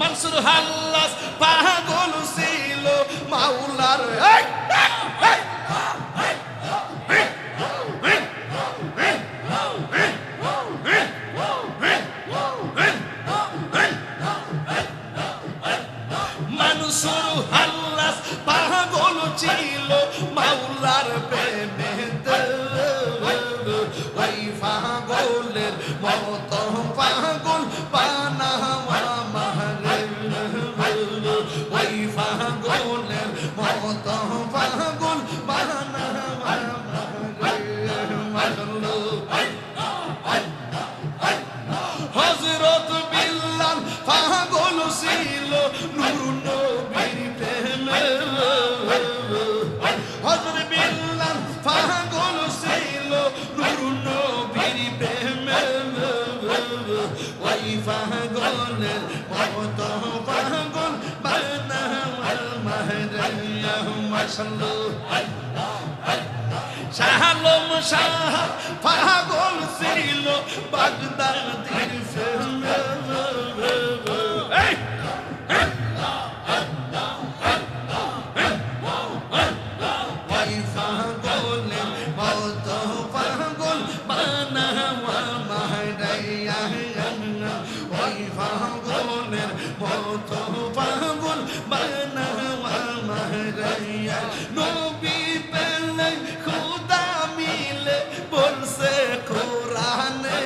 মনসুর হাল্লাস পাগল ছিল মাওলার মনসুর হাল্লাস পাগল ছিল মাওলার প্রেমেতে ওই পাগলের মত পাগল বানাওয়া মারে ওই পাগলের মত পাগল বানাওয়া হযরত বিল্লাল পাগল ছিল নূর নবীর প্রেমে হযরত বিল্লাল পাগল ছিল নূর নবীর প্রেমে ওই পাগলের মত পাগল বানাওয়া মাহরিয়া মাশাআল্লাহ শাহ আলম শাহ পাগল ছিল বাগদাদের প্রেমে ওই পাগলের মত পাগল বানাওয়া মাহরিয়া ওই পাগলের মত পাগল বানাওয়া মাহরিয়া নবী পেলে খুদা মিলে বলছে কোরআনে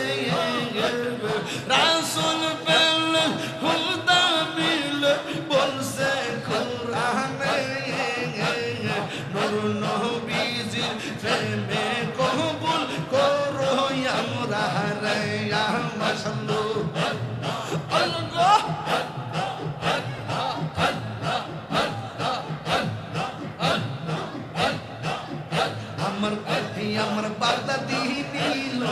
রাসূল পেলে খুদা মিলে বলছে কোরআনে নূর নবীজির প্রেমে কবুল করো আমরা রে মাশাআল্লাহ আল্লাহ আমার কাঠি আমার বার্তা দিল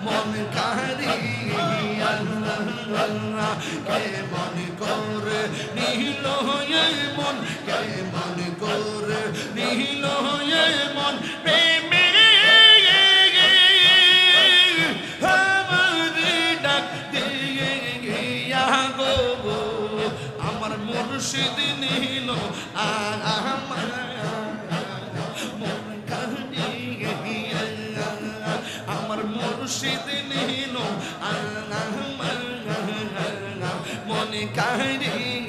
মন কারি কে মন করে নিল মন কে মন করে নিল মন প্রেমে ডাক দিয়ে গো আমার মুর্শিদ নিল আমার মন কারিয়ে আমার মুর্শিদ নিল মন কারিয়ে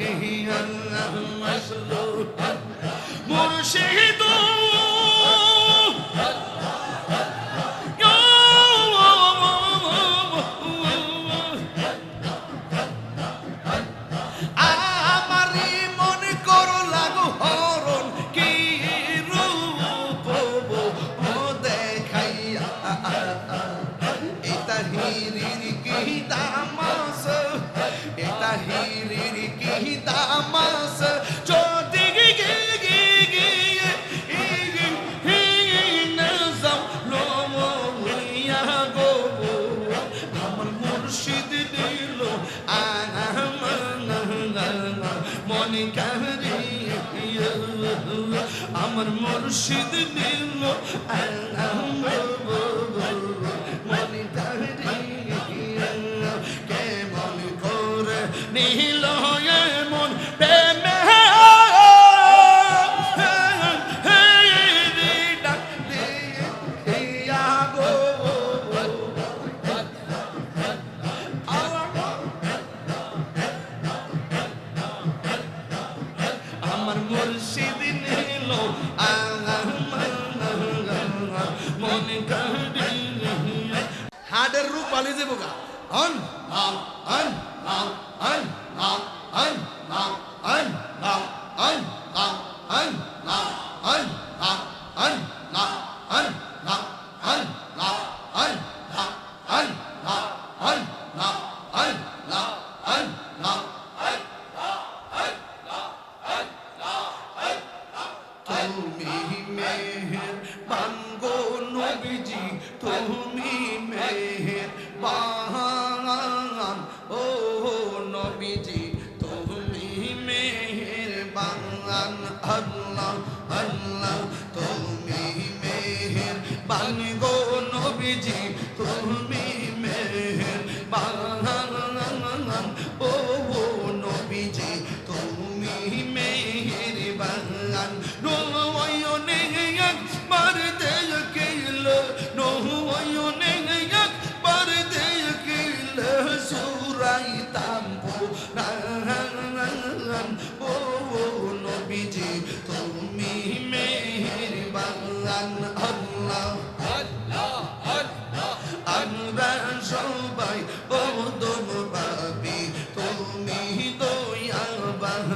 মুর্শিদ আমার মুর্শিদ নিল মনে কে মন করে নিল মন প্রেমে আমার মুর্শিদ নিল হাডের রূপ পালি যে বোকা অন নাম অন নাম অন নাম অন নাম অন নাম অন নাম অন নাম অন নাম অন নাম অন নাম অন নাম অন নাম অন নাম অন নাম অন নাম অন নাম তুমি মেহের বাঙ্গো নবীজি তুমি মেহের বান ও নবীজি তুমি মেহের বান আল্লাহ আল্লাহ তুমি মেহের বাঙ্গো নবীজি তুমি মেহের বান যাইতাম পুরাণ ও নবীজি তুমি মেহেরবান আল্লাহ আমরা সবাই ওদম পাবি তুমি দয়াবান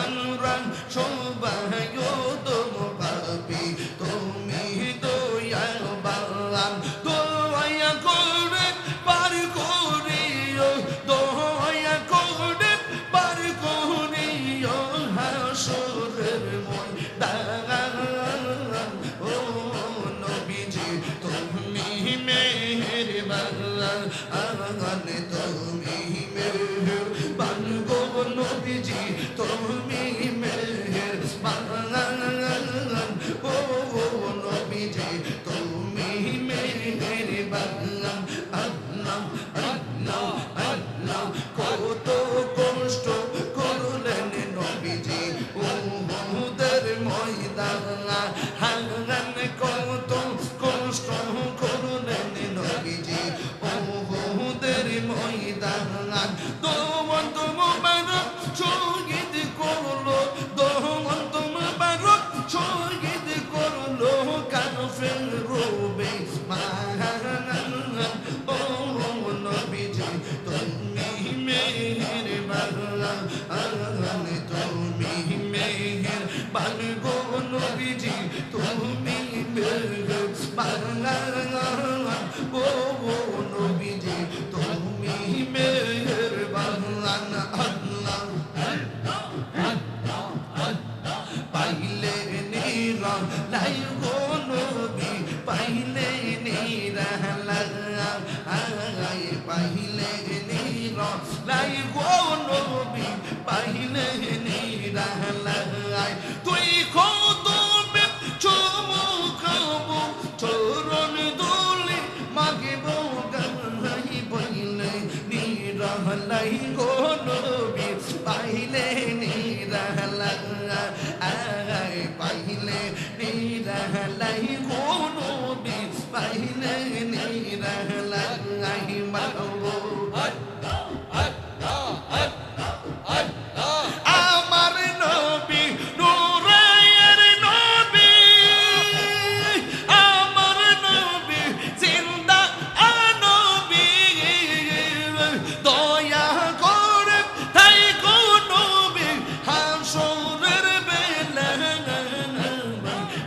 আমরা সবাই ওদম পাবি তুমি দয়াবান দয়া করে পার করিও দয়া করে পার করিও হাসরের ময়দান ও নবীজি তুমি মেহেরবান তুমি মেহেরবান গো নবীজি তুমি মেহেরবান ও নবীজি তুমি মেহেরবান আল্লাহ আল্লাহ আল্লাহ কত কষ্ট করলেন নবীজি উহুদের ময়দান হারান কত কষ্ট করলেন নবীজি উহুদের ময়দান দমন্ত মুবারক শহীদ করলো দমন্ত মুবারক শহীদ করলো কাফের রূপে ও নবীজি তুমি মেহেরবান তুমি মেহেরবান গো নবীজি তুমি মেহেরবান ও নবীজি তুমি মেহেরবান আল্লাহ পাইলে নিরা লাই গো নবী পাইলে নিরা লাই পাইলে নিরা লাই গো নবী পাইলে নিরা লাই তুই কদমে চুমুকাবো চরণ ধুলি মাগিবো গাই পাইলে নিরা লাই গো নবী পাইলে নিরা লাই পাইলে নিরা লাই গো নবী পাইলে নিরা লাই মাগো আমার নবী নূরের নবী আমার নবী জিন্দা নবী দয়া করে তাই গো নবী হাসরের বেলা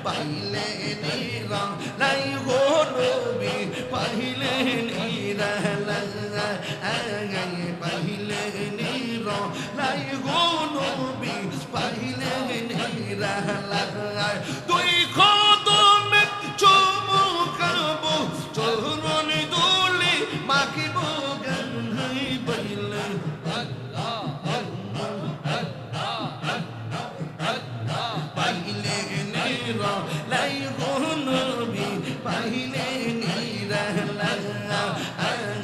পাইলে নিরা লাই গো নবী পাইলে নিরা লাই পাইলে নিরা লাই গো নবী পাইলে নিরা লাই তুই কদমে চুমুকাবো চরণ ধুলি মাখিবো গাই পাইলে পাইলে নিরা লাই গো নবী পাইলে নিরা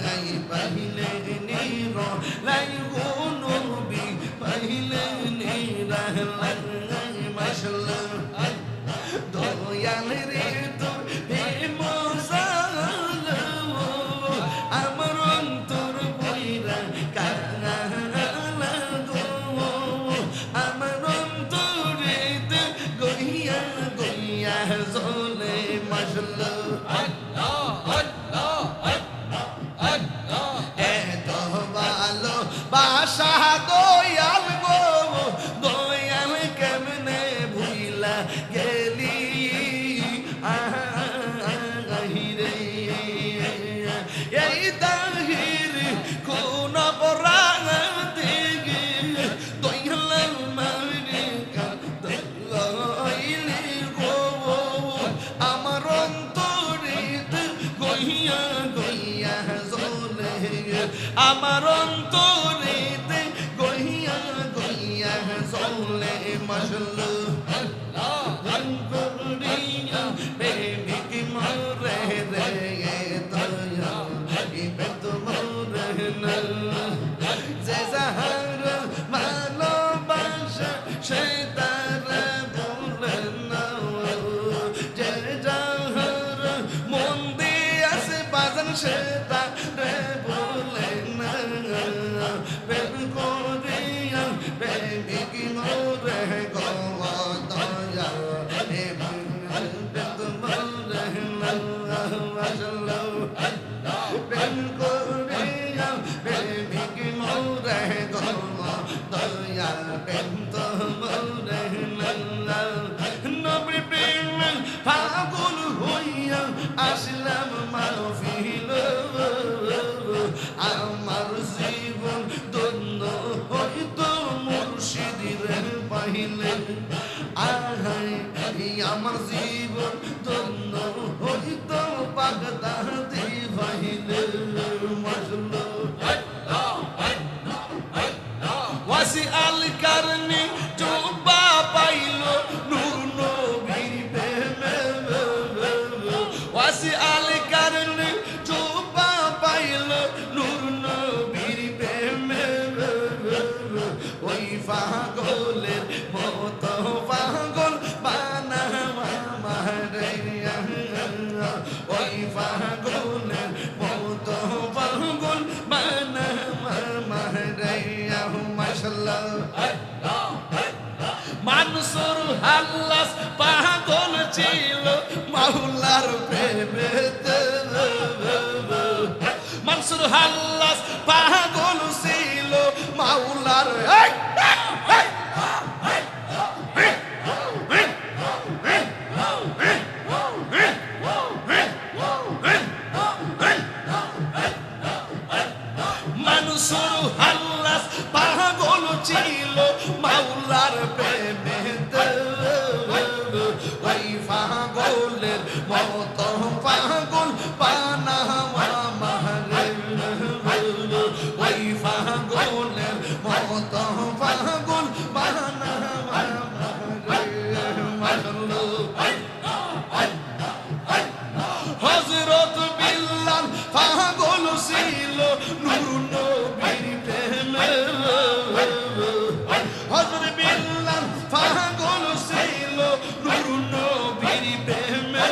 লাই পাইলে নিরা লাই গো নবী পাইলে নিরা লাই মাশাআল্লাহ দয়াল রে তোর হে মোসাল আমার অন্তর বইরা কানা গো আমার অন্তরে গইয়া গইয়া জলে মাশাআল্লাহ বাসা দয়াল গো দয়াল কেমনে ভুইলা গেলি আহিরে এই তাহির কোন অপরাধে দয়াল মারে কাঁদাইলি গো আমার অন্তরে গইয়া গইয়া জলে আমার অন্তরেতে গইয়া গইয়া জলে মাশাআল্লাহ করিয়া প্রেমিক মরে রে দয়া ইবে তোমারে না যে যাহার ভালোবাসা সে তার বলে না যে যাহার মন দিয়ে আসে বাজান সে তার বলে দয়াল প্রেম তো মোরে নবীর প্রেমে পাগল হইয়া আসলাম মাহফিল আমার জীবন ধন্য হইতো মুর্শিদের পাইলে আহাই আমার জীবন ধন্য হইতো বাগদাদি পাইলে মজলু ওয়াসি আল কারনি জুব্বা পাইলো নূর নবীর প্রেমে ওয়াসি আল কারনি জুব্বা পাইলো নূর নবীর প্রেমে ওই পাগলের মতো পাগল বানাওয়া মারিয়া ওই পাগলের মতো পাগল বানাওয়া মারিয়া মাশাআল্লাহ মানসুর হাল্লাস পাগল ছিল মাওলার প্রেমেতে মানসুর হাল্লাস পাগল ছিল মাওলার মানসুর হাল্লাস পাগল ছিল মাওলার প্রেমেতে ওই পাগলের মতো পাগল বানাওয়া মারে ওই পাগলের মতো পাগল বানাওয়া মারে হযরত বিল্লাল পাগল ছিল নূর নবীর প্রেমে হযরত বিল্লাল পাগল ছিল নূর নবীর প্রেমে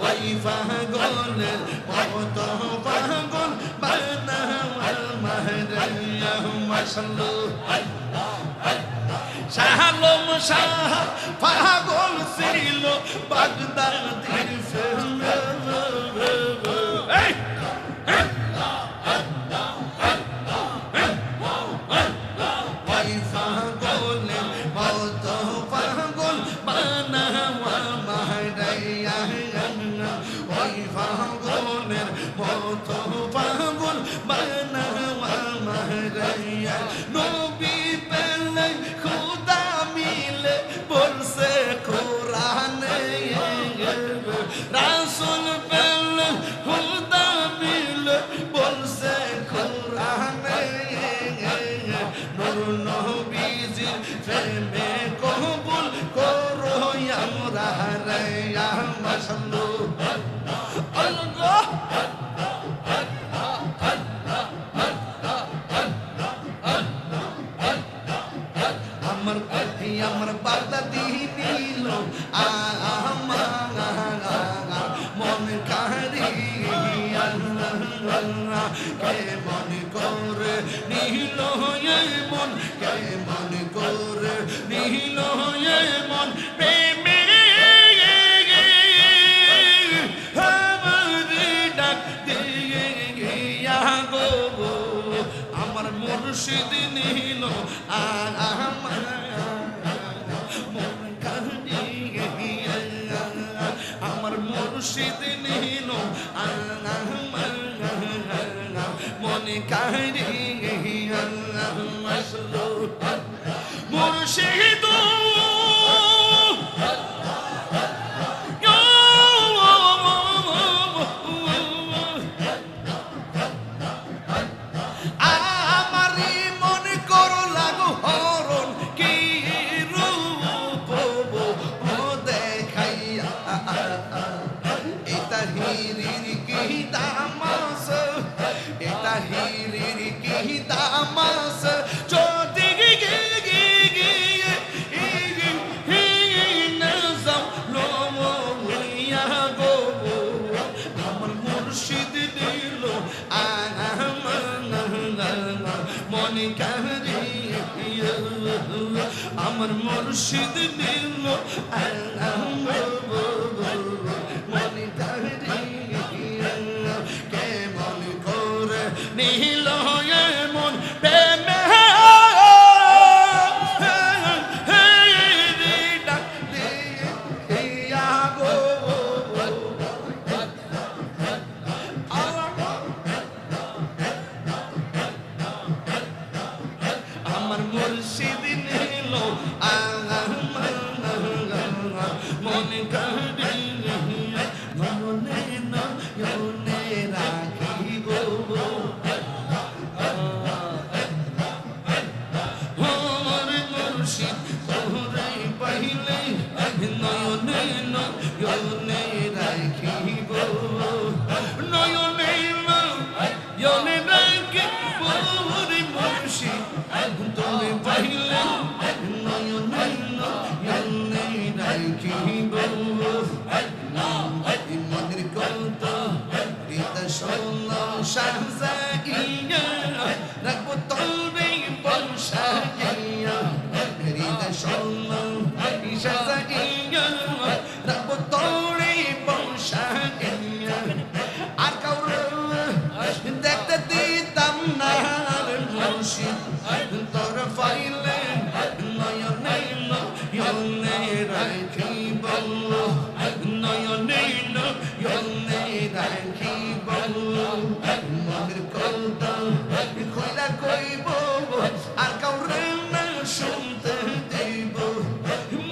ওই পাগলের মতো পাগল বানাওয়া মারিয়া মাশাআল্লাহ শাহালম শাহ পাগল ছিল বাগদাদির প্রেমে ওই পাগলের মতো পাগল বানাওয়া মারিয়া ওই পাগলের মতো পাগল বানাওয়া মারিয়া নবী পেলে খুদা মিলে বলছে কোরআনে রাসূল পেলে খুদা মিলে বলছে কোরআনে নূর নবীজির প্রেমে কবুল করো আমরা রে মাশাআল্লাহ আল্লাহ আমার বাগদাদি দিল মন কারিয়া কে মন করে নিল মন কে মন করে নিল মন প্রেমে ডাক দিয়ে গিয়া গো আমার মুর্শিদ নিল আমার আমার মুর্শিদ নিল মনে কারিয়া মুর্শিদ আমার মুর্শিদ নিল কেমন করে নিল মন প্রেমে ইয়নে রাখি বরে মুর্শিদ তোরে পাইলে নয়নে ইয়নে রাখি মনের কথা হৃদয় সোনা শাহজাইয়া রাখবো তোরে বংশাইয়া হৃদয় সোনা শাহজাইয়া রাখবো তোরে বংশাইয়া আর কাউরে দেখতে দিতাম না মুর্শিদ তোর ফাইলে নয়নে নয়নে রাখিব নয়নে নয়নে রাখিব মনের কথা কইলা কইব আর কাউরে না শুনতে দিব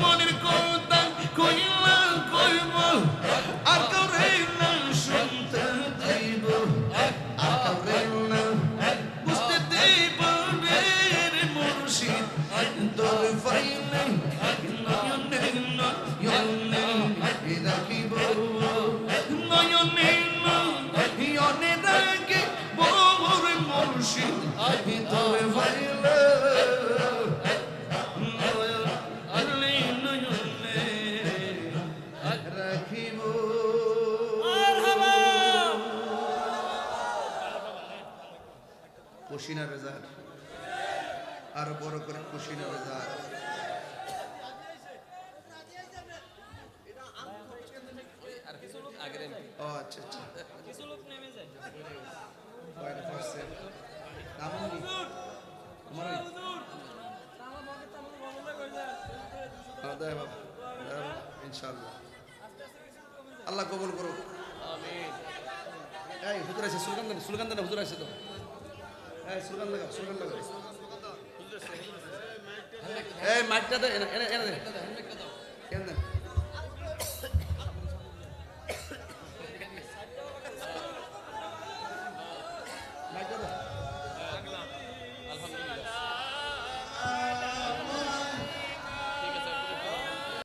মনের কথা কইলা কইব আর কাউরে না শুনতে দিব আর কাউরে না বুঝতে দিব রে মুর্শিদ তোর ফাইলে নয়নে নয়নে রাখিব নয়নে নয়নে রাখিব রে মুর্শিদ তোর ফাইলে নয়নে নয়নে রাখিব। কুশিনা বাজার আরো বড় করে কুশিনা বাজার ও আচ্ছা আচ্ছা কিছু লোক নেমে যায় কয়টা পারছে নাম কি আমার দাদা বাবা ইনশাআল্লাহ আল্লাহ কবুল করুক আমিন। এই হুজুর আছে সুলগান দেন হুজুর আছে তো এই সুলগান লাগাও এই মাইকটা দে এনে